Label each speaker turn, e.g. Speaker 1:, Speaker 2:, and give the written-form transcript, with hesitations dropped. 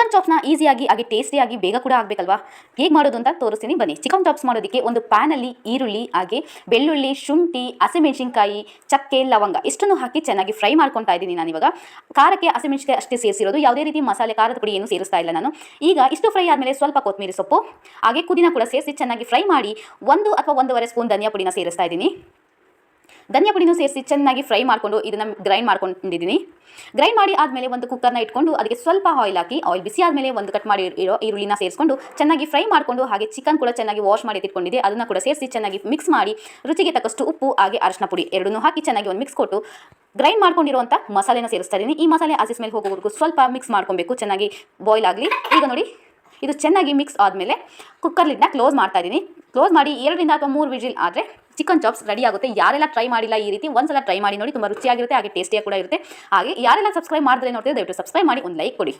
Speaker 1: Chicken ಚಾಪ್ಸ್ನ ಈಸಿಯಾಗಿ ಹಾಗೆ ಟೇಸ್ಟಿಯಾಗಿ ಬೇಗ ಕೂಡ ಆಗಬೇಕಲ್ವಾ? ಹೇಗೆ ಮಾಡೋದು ಅಂತ ತೋರಿಸ್ತೀನಿ ಬನ್ನಿ. ಚಿಕನ್ ಚಾಪ್ಸ್ ಮಾಡೋದಕ್ಕೆ ಒಂದು ಪ್ಯಾನಲ್ಲಿ ಈರುಳ್ಳಿ ಹಾಗೆ ಬೆಳ್ಳುಳ್ಳಿ, ಶುಂಠಿ, ಹಸಿಮೆಣಸಿನಕಾಯಿ, ಚಕ್ಕೆ, ಲವಂಗ ಇಷ್ಟನ್ನು ಹಾಕಿ ಚೆನ್ನಾಗಿ ಫ್ರೈ ಮಾಡ್ಕೊತಾ ಇದ್ದೀನಿ ನಾನಿವಾಗ. ಖಾರಕ್ಕೆ ಹಸಿಮೆಣಸಿನಕಾಯಿ ಅಷ್ಟೇ ಸೇರಿಸಿರೋದು, ಯಾವುದೇ ರೀತಿ ಮಸಾಲೆ ಖಾರದ ಪುಡಿ ಏನು ಸೇರಿಸ್ತಾ ಇಲ್ಲ ನಾನು. ಈಗ ಇಷ್ಟು ಫ್ರೈ ಆದಮೇಲೆ ಸ್ವಲ್ಪ ಕೊತ್ತಂಬರಿ ಸೊಪ್ಪು ಹಾಗೆ ಪುದೀನ ಕೂಡ ಸೇರಿಸಿ ಚೆನ್ನಾಗಿ ಫ್ರೈ ಮಾಡಿ 1 ಅಥವಾ 1.5 ಸ್ಪೂನ್ ಧನಿಯಾ ಪುಡಿನ ಸೇರಿಸ್ತಾ ಇದ್ದೀನಿ. ಧನಿಯಾ ಪುಡಿನೂ ಸೇರಿಸಿ ಚೆನ್ನಾಗಿ ಫ್ರೈ ಮಾಡಿಕೊಂಡು ಇದನ್ನು ಗ್ರೈಂಡ್ ಮಾಡ್ಕೊಂಡಿದ್ದೀನಿ. ಗ್ರೈಂಡ್ ಮಾಡಿ ಆದಮೇಲೆ ಒಂದು ಕುಕ್ಕರ್ನ ಇಟ್ಕೊಂಡು ಅದಕ್ಕೆ ಸ್ವಲ್ಪ ಆಯಿಲ್ ಹಾಕಿ, ಆಯಿಲ್ ಬಿಸಿ ಆದಮೇಲೆ ಒಂದು ಕಟ್ ಮಾಡಿ ಇರೋ ಈರುಳ್ಳಿನ ಸೇರಿಸ್ಕೊಂಡು ಚೆನ್ನಾಗಿ ಫ್ರೈ ಮಾಡಿಕೊಂಡು ಹಾಗೆ ಚಿಕನ್ ಕೂಡ ಚೆನ್ನಾಗಿ ವಾಶ್ ಮಾಡಿ ಇಟ್ಕೊಂಡಿದ್ದೆ ಅದನ್ನು ಕೂಡ ಸೇರಿಸಿ ಚೆನ್ನಾಗಿ ಮಿಕ್ಸ್ ಮಾಡಿ ರುಚಿಗೆ ತಕ್ಕಷ್ಟು ಉಪ್ಪು ಹಾಗೆ ಅರಿಶಿನ ಪುಡಿ ಎರಡನ್ನೂ ಹಾಕಿ ಚೆನ್ನಾಗಿ ಒಂದು ಮಿಕ್ಸ್ ಕೊಟ್ಟು ಗ್ರೈಂಡ್ ಮಾಡ್ಕೊಂಡಿರುವಂಥ ಮಸಾಲೆನ ಸೇರಿಸ್ತಾ ಇದ್ದೀನಿ. ಈ ಮಸಾಲೆ ಹಸಿ ಸ್ಮೆಲ್ ಹೋಗೋವರೆಗೂ ಸ್ವಲ್ಪ ಮಿಕ್ಸ್ ಮಾಡ್ಕೊಬೇಕು, ಚೆನ್ನಾಗಿ ಬಾಯ್ಲ್ ಆಗಲಿ. ಈಗ ನೋಡಿ ಇದು ಚೆನ್ನಾಗಿ ಮಿಕ್ಸ್ ಆದಮೇಲೆ ಕುಕ್ಕರ್ ಲಿಡ್ನ ಕ್ಲೋಸ್ ಮಾಡ್ತಾ ಇದ್ದೀನಿ. ಕ್ಲೋಸ್ ಮಾಡಿ 2 ಅಥವಾ 3 ವಿಜಿಲ್ ಆದರೆ ಚಿಕನ್ ಚಾಪ್ಸ್ ರೆಡಿ ಆಗುತ್ತೆ. ಯಾರೆಲ್ಲ ಟ್ರೈ ಮಾಡಿಲ್ಲ ಈ ರೀತಿ ಒಂದ್ಸಲ ಟ್ರೈ ಮಾಡಿ ನೋಡಿ, ತುಂಬ ರುಚಿಯಾಗಿರುತ್ತೆ ಹಾಗೆ ಟೇಸ್ಟಿಯಾಗಿ ಕೂಡ ಇರುತ್ತೆ. ಹಾಗೆ ಯಾರೆಲ್ಲ ಸಬ್ಸ್ಕ್ರೈಬ್ ಮಾಡಿದ್ರೆ ನೋಡ್ತೀವಿ ದಯವಿಟ್ಟು ಸಬ್ಸ್ಕ್ರೈಬ್ ಮಾಡಿ ಒಂದು ಲೈಕ್ ಕೊಡಿ.